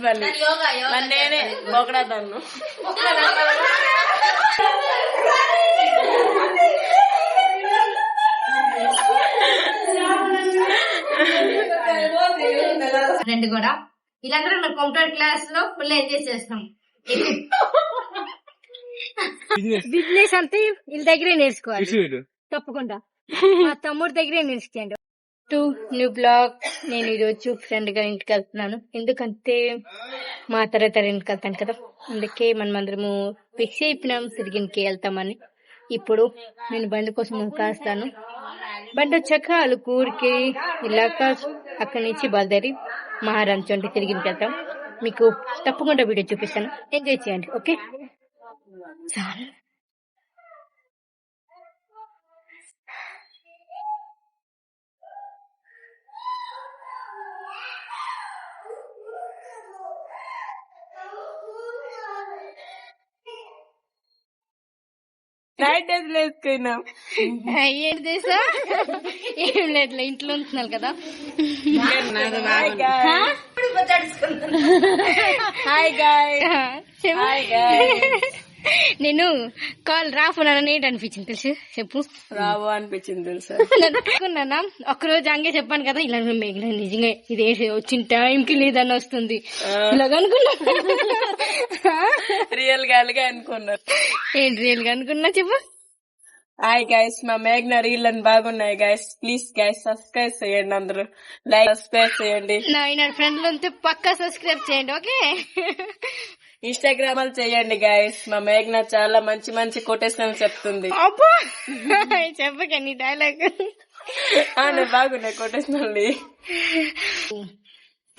పని నేనే ఒకడా తన్ను ఫ్రెండ్ కూడా వీళ్ళందరూ నా కంప్యూటర్ క్లాస్ లో ఫుల్ ఎంజాయ్ చేస్తాం. బిజినెస్ అంతా వీళ్ళ దగ్గరే నేర్చుకోవాలి తప్పకుండా. మా తమ్ముడి దగ్గరే నేర్చుకోండి. To new blog. నేను ఈరోజు ఫ్రెండ్ గారి ఇంటికి వెళ్తున్నాను. ఎందుకంటే మా తర్వాత ఇంటికి వెళ్తాను కదా, అందుకే మనమందరము ఫిక్స్ అయిపోయినాం తిరిగినికి వెళ్తామని. ఇప్పుడు నేను బండి కోసం కాస్తాను. బండి వచ్చాక అలుకూరికి ఇలాక అక్కడి నుంచి బయలుదేరి మహారాంచండి తిరిగినికి వెళ్తాం. మీకు తప్పకుండా వీడియో చూపిస్తాను, ఎంజాయ్ చేయండి. ఓకే చాలా నైట్ డ్రెస్ వేసుకున్నాం. ఏం చేసా ఏం లేదు, ఇంట్లో ఉంటున్నారు కదా. Hi guys. నేను కాల్ రాఫోనని ఏంటి అనిపించింది తెలుసు? చెప్పు. రావు అనిపించింది తెలుసా? అనుకున్నానా ఒక్కరోజు అంగే చెప్పాను కదా, ఇలా నిజంగా ఇది వచ్చిన టైంకి లేదని వస్తుంది ఇలాగ అనుకున్నా. రియల్ గాలిగా అనుకున్నారు. ఏంటి రియల్ గా అనుకున్నా చెప్పు. హాయ్ గైస్, మా మేఘ్న రీల్ బాగున్నాయి గైస్. ప్లీజ్ గైస్ సబ్స్క్రైబ్ చేయండి, అందరూ లైక్ సబ్స్క్రైబ్ చేయండి. నా ఫ్రెండ్లు ఉంటే పక్కా సబ్స్క్రైబ్ చేయండి. ఓకే ఇన్స్టాగ్రామ్ లో చేయండి గైస్. మా మేఘ్న చాలా మంచి మంచి కొటేషన్ చెప్తుంది. అబ్బా చెప్పకండి డైలాగ్. బాగున్నాయి కొటేషన్.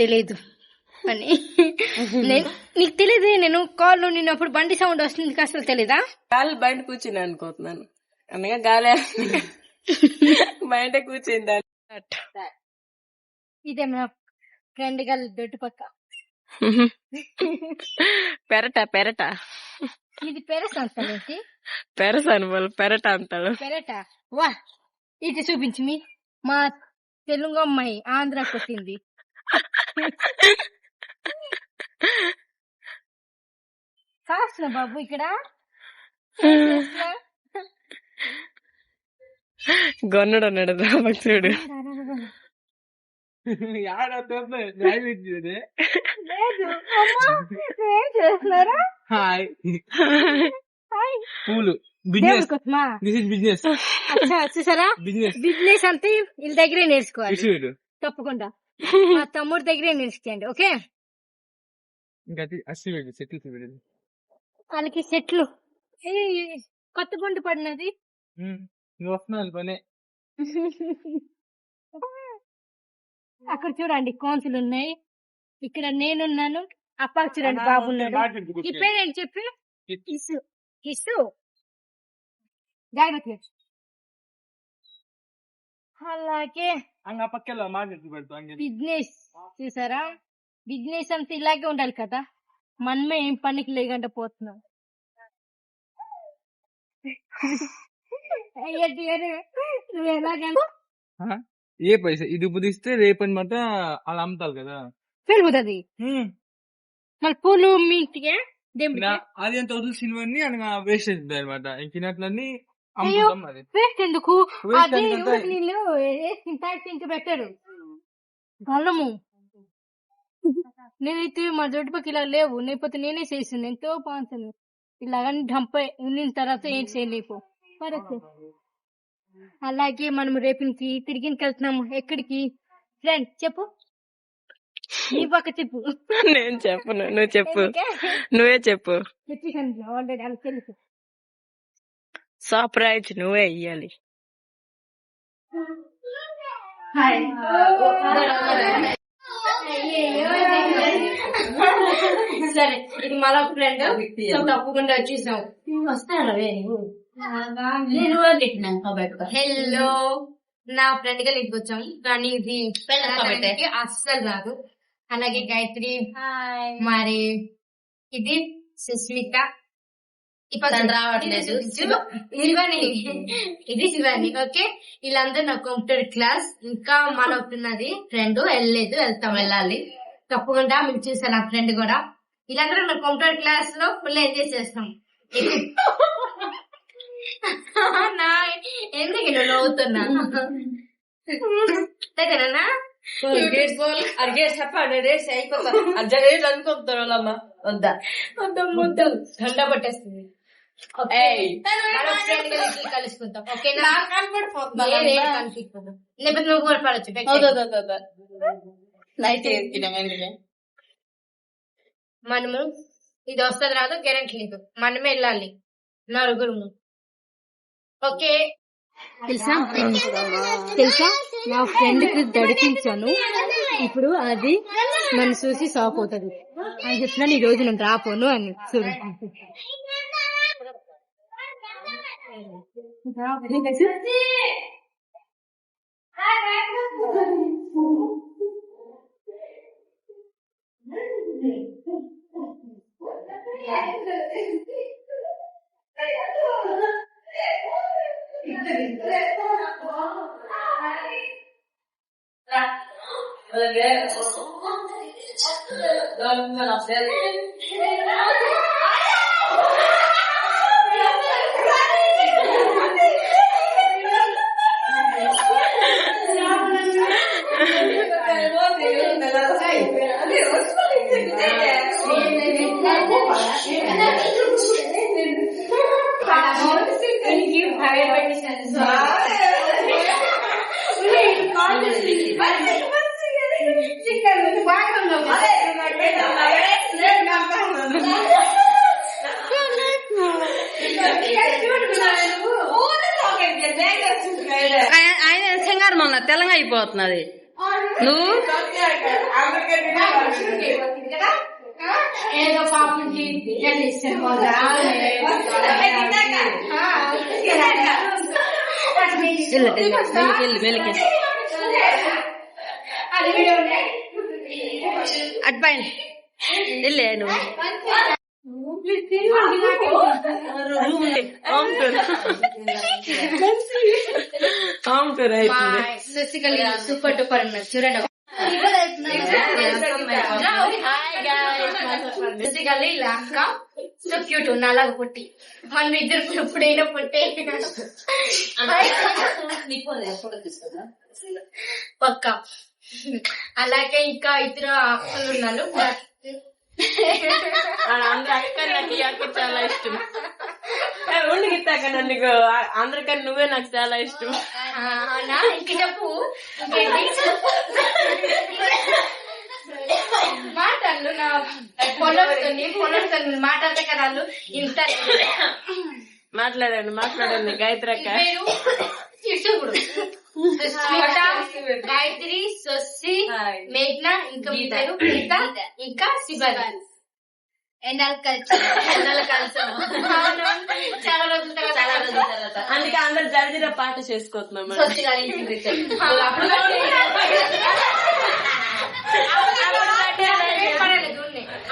తెలీదు అని నీకు తెలీదు. నేను కాల్ నిన్నప్పుడు బండి సౌండ్ వస్తుంది, నీకు అసలు తెలీదా? గాలి బయట కూర్చుని అనుకుంటున్నాను, అనగా గాలి బయట కూర్చుంది. ఇదే మా ఫ్రెండ్ గారి దొడ్డు పక్క. పెరట ఇది పెరస్ అంటాడు. పెరస్ అని వాళ్ళు పెరట అంటాడు. పెరట వా ఇది చూపించి మీ మా తెలుగు అమ్మాయి ఆంధ్రాకి వచ్చింది. కాస్త బాబు ఇక్కడ గొన్నడు అన్నాడు చూడు. పూలు చూసారా, బిజినెస్ అంతా వీళ్ళ దగ్గరే నేర్చుకోవాలి తప్పకుండా. మా తమ్ముడి దగ్గరే నేర్చుకోండి. ఓకే వాళ్ళకి సెట్లు కొత్త గుండు పడినది. అక్కడ చూడండి కోన్సులు ఉన్నాయి, ఇక్కడ నేనున్నాను, అప్పాకు చూడండి బాబు ఉన్నాడు. ఈ పేరేంటి చెప్పి? కిసు. కిసు జాగ్రత్త. అలాగే బిజినెస్ చూసారా, బిజినెస్ అంతా ఇలాగే ఉండాలి కదా. మనమే ఏం పనికి లేకుండా పోతున్నాం. నువ్వు ఎలాగంటే ఏ పైసా ఇది ఉపదిస్తే రేపని మాట అలా అమ్ముతారు కదా, పెరుగుతుంది. మళ్ళీ పూలు మీ ఇంటికి అది ఎంత వదులు సినిమాని అనగా వేస్ట్ అవుతుంది అనమాట. ఇంకినట్లన్నీ అమ్ముతాం. అది వేస్ట్ ఎందుకు? అదే నీళ్ళు ఇంక పెట్టారు గల్లము. నేనైతే మా దొడ్డు పక్క ఇలా లేవు, లేకపోతే నేనే చేసింది ఎంతో బాగుంటుంది. ఇలాగని డంపై ఉన్న తర్వాత ఏం చేయలేపు. అలాగే మనం రేపుకి తిరిగికి వెళ్తున్నాము. ఎక్కడికి ఫ్రెండ్ చెప్పు, నీ పక్క చెప్పు. నేను చెప్పను, నువ్వు చెప్పు. నువ్వే చెప్పు. ఆల్రెడీ అలా తెలుసు. సర్ప్రైజ్ నువ్వే ఇయ్యాలి. సరే ఇది మరో ఫ్రెండ్ తప్పకుండా వచ్చేసాం. వస్తాను హెల్లో నా ఫ్రెండ్ గా ఇంటికి వచ్చాము, కానీ ఇది అస్సలు రాదు. అలాగే గాయత్రి, మరి ఇది సుస్మిత, రావట్లేదు శివాని, ఇది శివాని. ఓకే వీళ్ళందరూ నా కంప్యూటర్ క్లాస్. ఇంకా మనకున్నది ఫ్రెండ్ వెళ్ళలేదు, వెళ్ళాలి. తప్పకుండా మీరు చూసారు నా ఫ్రెండ్ కూడా. వీళ్ళందరూ నా కంప్యూటర్ క్లాస్ లో ఫుల్ ఎంజాయ్ చేస్తాం. ఎందుకు ఇలా నవ్వుతున్నా? దగ్గరనా ఠండా పట్టేస్తుంది. కలుసుకుంటాం ఓకేనా? లేకపోతే నువ్వు కూడా పడచ్చు. మనము ఇది వస్తుంది రాదు గ్యారెంటీ లేదు, మనమే వెళ్ళాలి నలుగురు. ఓకే తెలుసా నా ఫ్రెండ్ కి దడిపించాను. ఇప్పుడు అది నన్ను చూసి షాక్ అవుతుంది అని చెప్తున్నాను. ఈ రోజు నేను రాపోను అని చూడు. ఆయన శంగారం అన్న తెలంగాణ అయిపోతున్నది. నువ్వు ఏదో పాపకి అట్పాయి వెళ్ళే నువ్వు సూపర్ డూపర్ అన్నారు చూడండి. ఇలా అక్క సో క్యూట్ నాలాగా పుట్టి మన ఇద్దరు ఎప్పుడైనా పుట్టే పక్క. అలాగే ఇంకా ఇద్దరు అక్కలు ఉన్నారు. అక్క నాకు ఈ అక్క చాలా ఇష్టం. ఉండి గిత్తాక నీకు అందరికన్నా నువ్వే నాకు చాలా ఇష్టం. ఇంక చెప్పు మాటలు నా పొలంతో మాట్లాడితే కదా వాళ్ళు ఇంత మాట్లాడండి గాయత్రి అక్క. చూడు గాయత్రి, స్వస్తి, మేఘ్న, ఇంకా పేరు ప్రీత, ఇంకా శివన్. ఎన్నాళ్ళు కలిసి చాలా రోజుల తర్వాత అందుకే అందరు జల్దీగా పాట చేసుకోతున్నాం.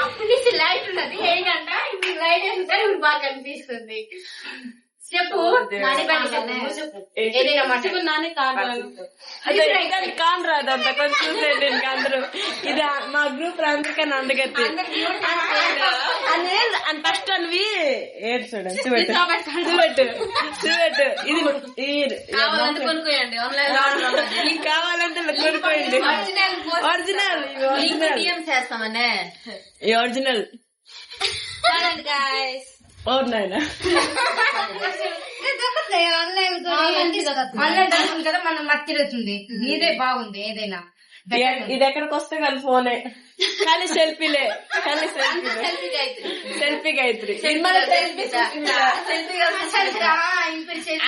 అప్పటి నుంచి లైట్ ఉన్నది ఏంటంటే ఇప్పుడు లైట్ వేస్తుంటే ఇప్పుడు బాగా కనిపిస్తుంది. చెప్పు ఏదైనా మట్టుకున్నానే కాన్ రాదు అంత కొంచెం చూసేయండి. ఇంకా అందరూ ఇది మా గ్రూప్ అందుకని అందుకత్తి అని ఫస్ట్ అనివి ఏడు చూడండి చూపెట్టు ఇది కొనుక్కోండి మీకు కావాలంటే కొనుక్కోండి. ఒరిజినల్ చేస్తామనే ఈ ఒరిజినల్ నాయన ఆన్లైన్ కదా మనం మర్చిపోతుంది. నీదే బాగుంది ఏదైనా. ఇది ఎక్కడికి వస్తే కానీ ఫోనే కానీ సెల్ఫీ గాయత్రి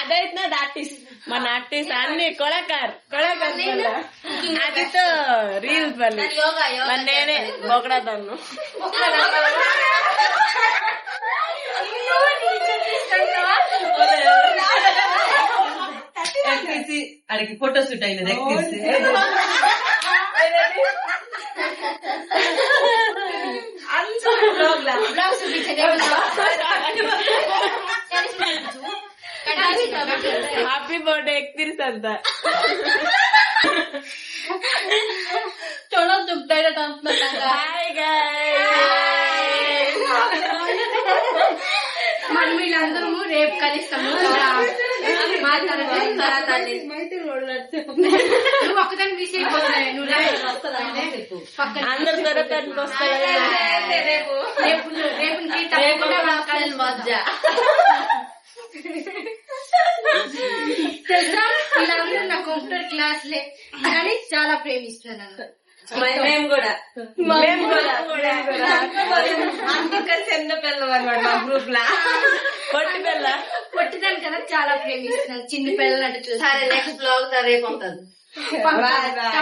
అదైతే ఆర్టిస్ట్ మన ఆర్టిస్ట్ అన్ని కొళాకార్ అదితో రీల్స్ పని నేనే బొకడాదాను. అడిగి ఫోటో షూట్ అయినది హ్యాపీ బర్త్డే ఎక్కిరిస్ అంత బాయ్ గైస్. మనం వీళ్ళందరము రేపు కలుస్తాము. నువ్వు ఒక్కదాన్ని మిస్ అయిపోతున్నాయి. నువ్వు పక్కన అందరు దొరకడానికి వస్తారు. రేపు తెలుసా, వీళ్ళందరూ నా కంప్యూటర్ క్లాస్లే కానీ చాలా ప్రేమిస్తున్నాను. మేము కూడా అందుకే చిన్న పిల్లలు అనమాట మా గ్రూప్ లా. పొట్టి పిల్ల పొట్టిదాని కదా చాలా ప్రేమిస్తున్నాను. చిన్న పిల్లలు అంటే సరే నెక్స్ట్ బ్లాగ్ రేపు ఉంటుంది. Bye bye.